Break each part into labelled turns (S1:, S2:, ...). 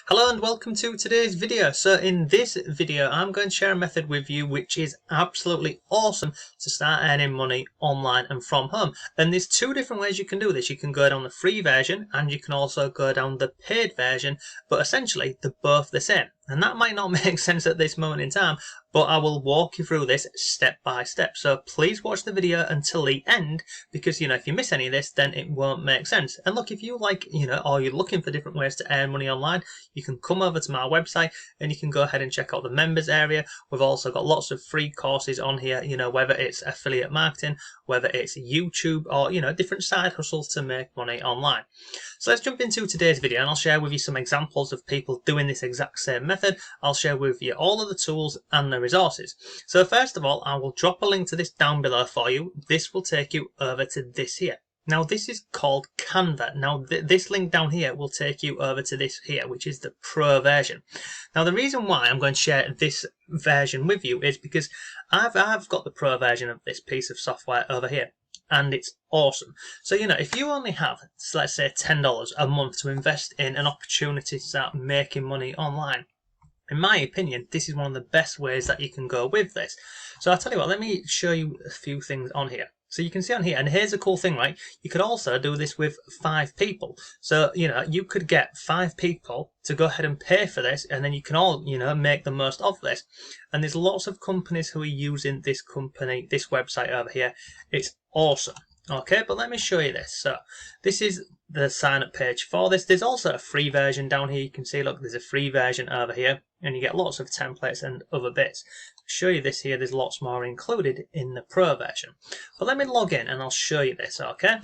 S1: Hello and welcome to today's video. So in this video I'm going to share a method with you which is absolutely awesome to start earning money online and from home. And there's two different ways you can do this. You can go down the free version and you can also go down the paid version, but essentially they're both the same. And that might not make sense at this moment in time, but I will walk you through this step by step. So please watch the video until the end because, if you miss any of this, then it won't make sense. And look, if you like, or you're looking for different ways to earn money online, you can come over to my website and you can go ahead and check out the members area. We've also got lots of free courses on here, whether it's affiliate marketing, whether it's YouTube or, different side hustles to make money online. So let's jump into today's video and I'll share with you some examples of people doing this exact same method. I'll share with you all of the tools and the resources. So first of all, I will drop a link to this down below for you. This will take you over to this here. Now this is called Canva. Now this link down here will take you over to this here, which is the pro version. Now the reason why I'm going to share this version with you is because I've got the pro version of this piece of software over here. And it's awesome. So, if you only have, let's say, $10 a month to invest in an opportunity to start making money online, in my opinion, this is one of the best ways that you can go with this. So I'll tell you what, let me show you a few things on here. So you can see on here, and here's a cool thing, right? You could also do this with 5 people. So, you could get 5 people to go ahead and pay for this, and then you can all, make the most of this. And there's lots of companies who are using this website over here. It's awesome. Okay, but let me show you this. So this is the sign up page for this. There's also a free version down here. You can see, look, there's a free version over here, and you get lots of templates and other bits. Show you this here, there's lots more included in the pro version. But let me log in and I'll show you this, okay?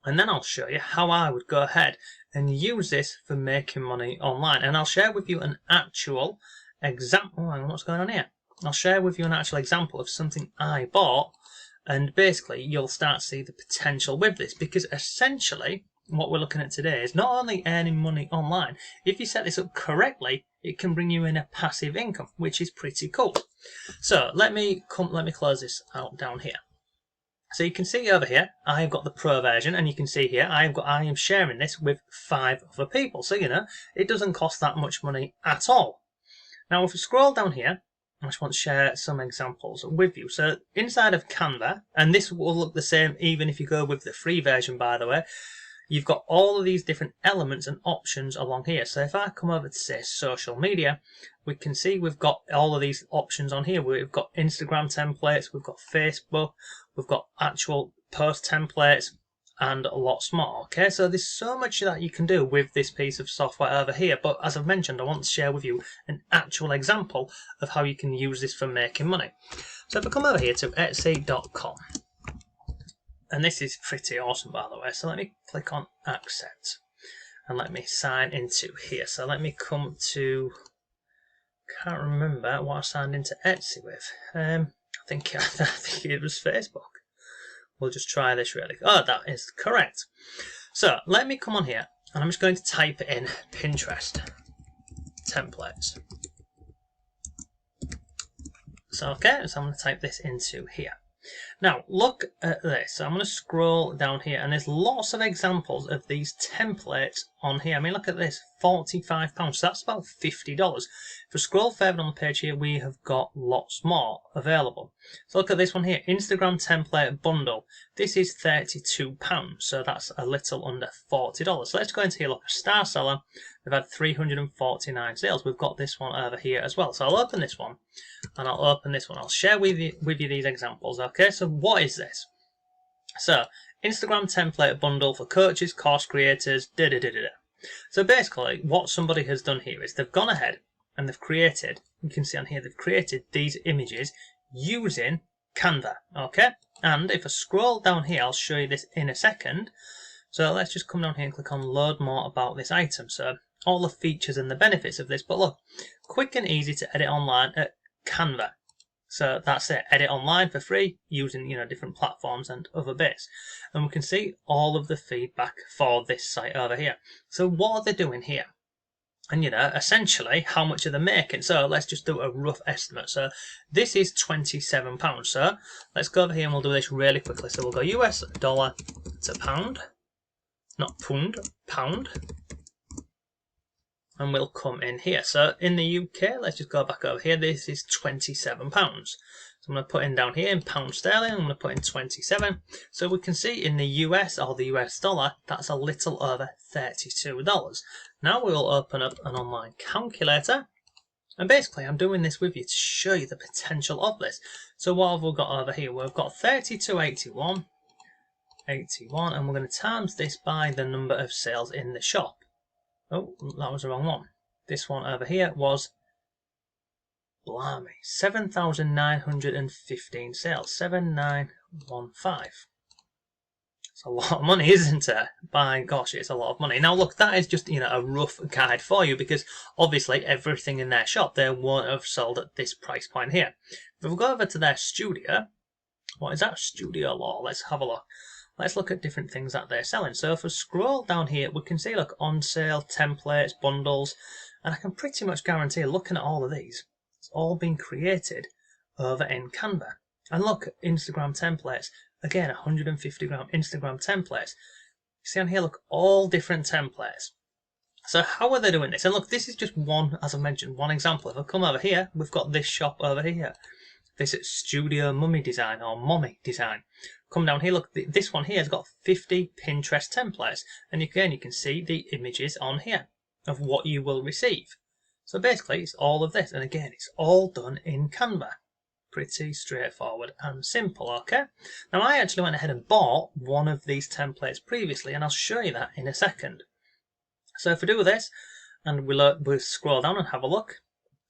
S1: And then I'll show you how I would go ahead and use this for making money online. And I'll share with you an actual example. Oh, hang on, what's going on here? I'll share with you an actual example of something I bought, and basically you'll start to see the potential with this, because essentially what we're looking at today is not only earning money online. If you set this up correctly, it can bring you in a passive income, which is pretty cool. So let me close this out down here. So you can see over here, I've got the pro version, and you can see here I am sharing this with 5 other people. So it doesn't cost that much money at all. Now if we scroll down here, I just want to share some examples with you. So inside of Canva, and this will look the same even if you go with the free version, by the way, you've got all of these different elements and options along here. So if I come over to, say, social media, we can see we've got all of these options on here. We've got Instagram templates, we've got Facebook, we've got actual post templates, and lots more. Okay, so there's so much that you can do with this piece of software over here. But as I've mentioned, I want to share with you an actual example of how you can use this for making money. So if I come over here to Etsy.com, and this is pretty awesome, by the way. So let me click on accept and let me sign into here. So let me come to, can't remember what I signed into Etsy with. I think it was Facebook. We'll just try this really. Oh, that is correct. So let me come on here and I'm just going to type in Pinterest templates. So okay, so I'm going to type this into here. Now look at this. So I'm going to scroll down here and there's lots of examples of these templates on here. I mean, look at this, £45. So that's about $50. If we scroll further on the page here, we have got lots more available. So look at this one here, Instagram template bundle. This is £32, so that's a little under $40. So let's go into here, look, a star seller. We've had 349 sales. We've got this one over here as well. So I'll open this one and I'll open this one. I'll share with you these examples. Okay, so what is this? So Instagram template bundle for coaches, course creators, So basically what somebody has done here is they've gone ahead and they've created, you can see on here, they've created these images using Canva, okay? And if I scroll down here, I'll show you this in a second. So let's just come down here and click on load more about this item. So all the features and the benefits of this, but look, quick and easy to edit online at Canva. So that's it, edit online for free using different platforms and other bits. And we can see all of the feedback for this site over here. So what are they doing here? And essentially how much are they making? So let's just do a rough estimate. So this is £27. So let's go over here and we'll do this really quickly. So we'll go US dollar to pound, not pund, pound. and we'll come in here. So in the UK, let's just go back over here. This is £27. So I'm going to put in down here in pound sterling. I'm going to put in 27. So we can see in the US or the US dollar, that's a little over $32. Now we will open up an online calculator. And basically, I'm doing this with you to show you the potential of this. So what have we got over here? We've got 32.81, and we're going to times this by the number of sales in the shop. Oh, that was the wrong one. This one over here was, blimey, 7,915 sales. 7,915. It's a lot of money, isn't it? By gosh, it's a lot of money. Now look, that is just, a rough guide for you, because obviously everything in their shop, they won't have sold at this price point here. If we go over to their studio, what is that? Studio law. Let's have a look. Let's look at different things that they're selling. So if we scroll down here, we can see, look, on sale, templates, bundles, and I can pretty much guarantee, looking at all of these, it's all been created over in Canva. And look, Instagram templates, again, 150 gram Instagram templates. See on here, look, all different templates. So how are they doing this? And look, this is just one, as I mentioned, one example. If I come over here, we've got this shop over here. This Studio Mummy Design or Mommy Design. Come down here, look, this one here has got 50 Pinterest templates. And again, you can see the images on here of what you will receive. So basically, it's all of this. And again, it's all done in Canva. Pretty straightforward and simple, okay? Now, I actually went ahead and bought one of these templates previously, and I'll show you that in a second. So if we do this, and we'll scroll down and have a look,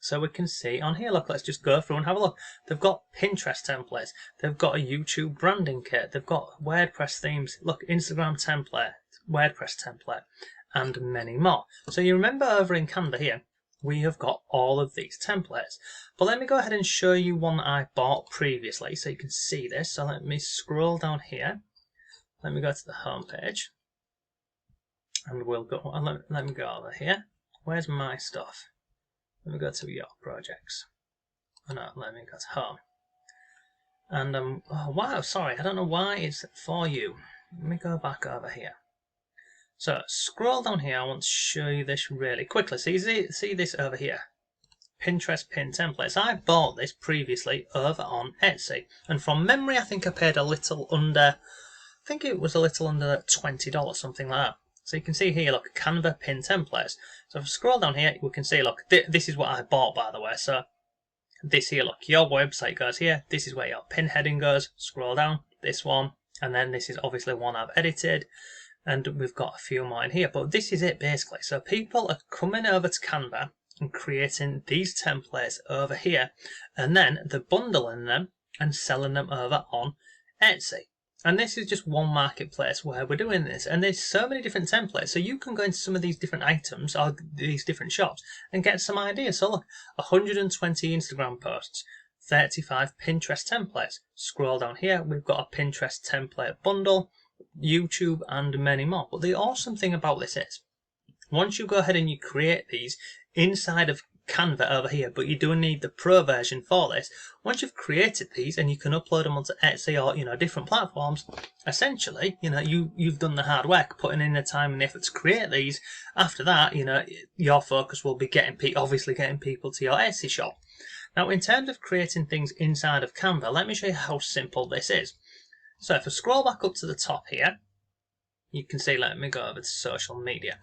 S1: so we can see on here, look, let's just go through and have a look. They've got Pinterest templates, they've got a YouTube branding kit, they've got WordPress themes, look, Instagram template, WordPress template, and many more. So you remember over in Canva here, we have got all of these templates. But let me go ahead and show you one that I bought previously so you can see this. So let me scroll down here. Let me go to the home page. And we'll go, let me go over here. Where's my stuff? Let me go to your projects. Oh no, let me go to home. And oh wow, sorry, I don't know why it's for you. Let me go back over here. So scroll down here. I want to show you this really quickly. So you see this over here, Pinterest pin templates. I bought this previously over on Etsy, and from memory, I think I paid a little under. I think it was a little under $20, something like that. So you can see here, look, Canva pin templates. So if I scroll down here, we can see, look, this is what I bought, by the way. So this here, look, your website goes here. This is where your pin heading goes. Scroll down, this one, and then this is obviously one I've edited. And we've got a few more in here, but this is it basically. So people are coming over to Canva and creating these templates over here, and then they're bundling them and selling them over on Etsy. And this is just one marketplace where we're doing this, and there's so many different templates. So you can go into some of these different items or these different shops and get some ideas. So look, 120 Instagram posts, 35 Pinterest templates. Scroll down here, we've got a Pinterest template bundle, YouTube, and many more. But the awesome thing about this is, once you go ahead and you create these inside of Canva over here, but you do need the pro version for this. Once you've created these and you can upload them onto Etsy or different platforms, essentially you've done the hard work, putting in the time and the effort to create these. After that, your focus will be getting people to your Etsy shop. Now, in terms of creating things inside of Canva, let me show you how simple this is. So if I scroll back up to the top here, you can see, let me go over to social media.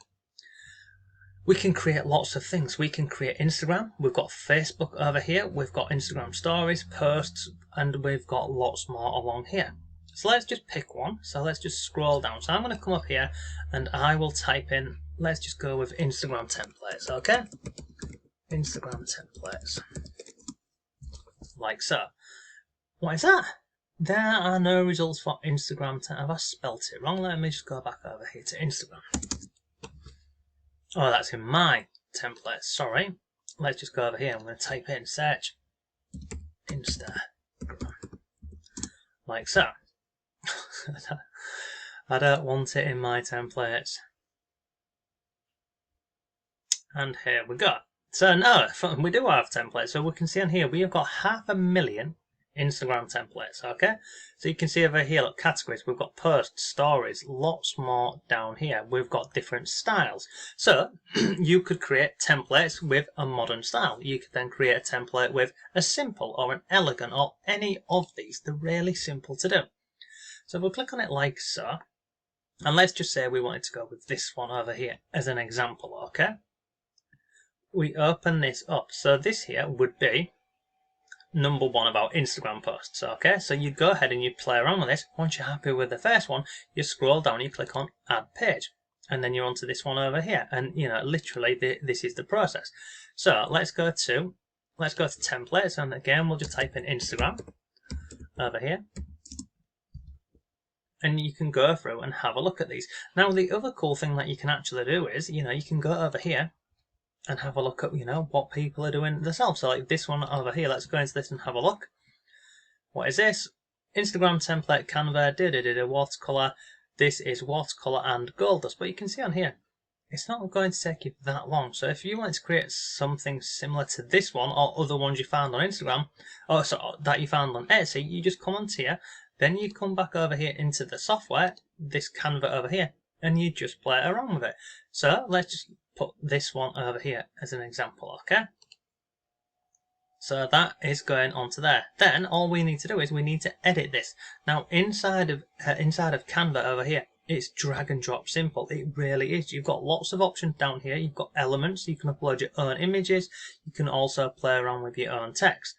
S1: We can create lots of things. We can create Instagram. We've got Facebook over here. We've got Instagram stories, posts, and we've got lots more along here. So let's just pick one. So let's just scroll down. So I'm going to come up here and I will type in, let's just go with Instagram templates, okay? Instagram templates. Like so. What is that? There are no results for Instagram. Have I spelt it wrong? Let me just go back over here to Instagram. Oh, that's in my template. Sorry. Let's just go over here. I'm going to type in search Instagram. Like so. I don't want it in my templates. And here we go. So now we do have templates. So we can see on here we have got 500,000 Instagram templates. Okay, so you can see over here, look, categories, we've got posts, stories, lots more down here. We've got different styles, so you could create templates with a modern style. You could then create a template with a simple or an elegant, or any of these. They're really simple to do. So we'll click on it like so, and let's just say we wanted to go with this one over here as an example. Okay, we open this up, so this here would be number one of our Instagram posts. Okay, so you go ahead and you play around with this. Once you're happy with the first one, you scroll down, you click on add page, and then you're onto this one over here, and literally this is the process. So let's go to templates, and again we'll just type in Instagram over here, and you can go through and have a look at these. Now the other cool thing that you can actually do is you can go over here and have a look at what people are doing themselves. So like this one over here, let's go into this and have a look. What is this? Instagram template, Canva, watercolor. This is watercolor and gold dust. But you can see on here, it's not going to take you that long. So if you want to create something similar to this one or other ones you found on Instagram, or that you found on Etsy, you just come onto here, then you come back over here into the software, this Canva over here, and you just play around with it. So let's just put this one over here as an example. Okay, so that is going onto there. Then all we need to do is we need to edit this. Now inside of Canva over here, it's drag and drop simple. It really is. You've got lots of options down here. You've got elements, you can upload your own images, you can also play around with your own text.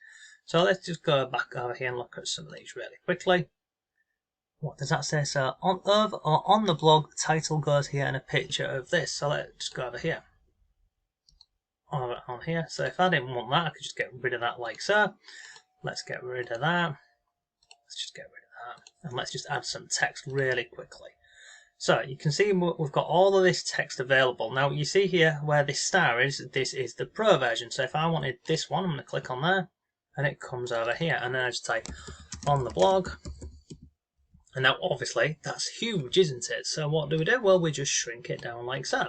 S1: So let's just go back over here and look at some of these really quickly. What does that say? So on the blog, title goes here and a picture of this. So let's just go over here. Over on here. So if I didn't want that, I could just get rid of that like so. Let's get rid of that. Let's just get rid of that. And let's just add some text really quickly. So you can see we've got all of this text available. Now you see here where this star is, this is the pro version. So if I wanted this one, I'm going to click on there and it comes over here. And then I just type on the blog. And now obviously that's huge, isn't it? So what do? Well, we just shrink it down like so.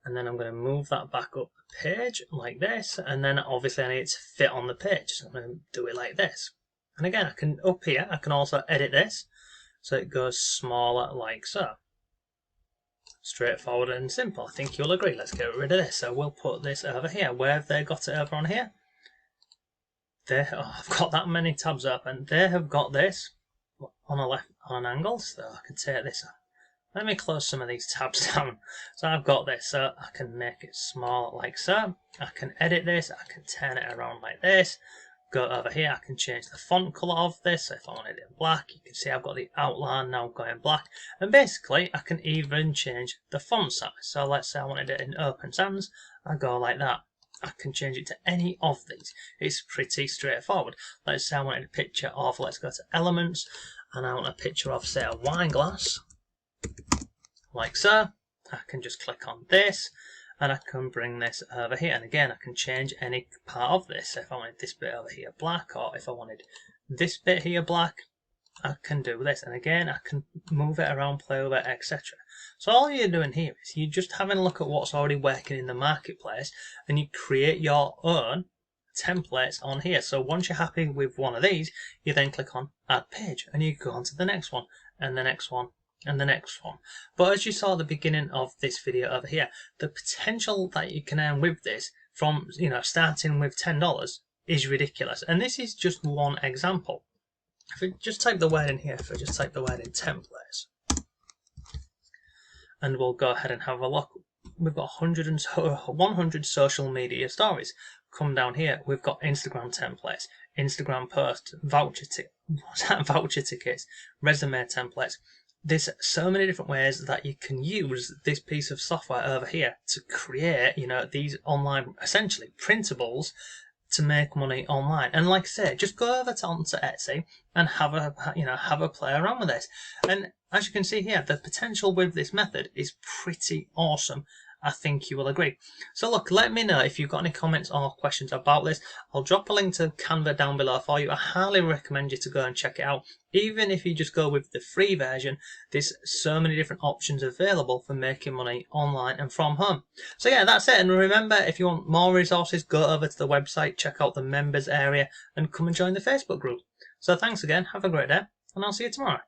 S1: And then I'm going to move that back up the page like this. And then obviously I need it to fit on the page. So I'm going to do it like this. And again, I can up here, I can also edit this. So it goes smaller like so. Straightforward and simple. I think you'll agree. Let's get rid of this. So we'll put this over here. Where have they got it over on here? I've got that many tabs open. They have got this on an angle, so I can take this up. Let me close some of these tabs down. So I've got this, so I can make it small like so. I can edit this, I can turn it around like this. Go over here, I can change the font color of this. So if I wanted it black, you can see I've got the outline now going black. And basically, I can even change the font size. So let's say I wanted it in Open Sans, I go like that. I can change it to any of these. It's pretty straightforward. Let's say I wanted a picture of, let's go to Elements, and I want a picture of, say, a wine glass, like so. I can just click on this, and I can bring this over here. And again, I can change any part of this. If I wanted this bit over here black, or if I wanted this bit here black, I can do this. And again, I can move it around, play with it, etc. So all you're doing here is you're just having a look at what's already working in the marketplace, and you create your own templates on here. So once you're happy with one of these, you then click on add page, and you go on to the next one, and the next one, and the next one. But as you saw at the beginning of this video over here, the potential that you can earn with this from starting with $10 is ridiculous. And this is just one example. If we just type the word in here, if we just type the word in templates, and we'll go ahead and have a look. We've got 100 social media stories. Come down here, we've got Instagram templates, Instagram posts, voucher tickets, resume templates. There's so many different ways that you can use this piece of software over here to create, these online, essentially printables, to make money online. And like I say, just go over onto Etsy and have a play around with this. And as you can see here, the potential with this method is pretty awesome. I think you will agree. So look, let me know if you've got any comments or questions about this. I'll drop a link to Canva down below for you. I highly recommend you to go and check it out. Even if you just go with the free version, there's so many different options available for making money online and from home. So yeah, that's it. And remember, if you want more resources, go over to the website, check out the members area, and come and join the Facebook group. So thanks again, have a great day, and I'll see you tomorrow.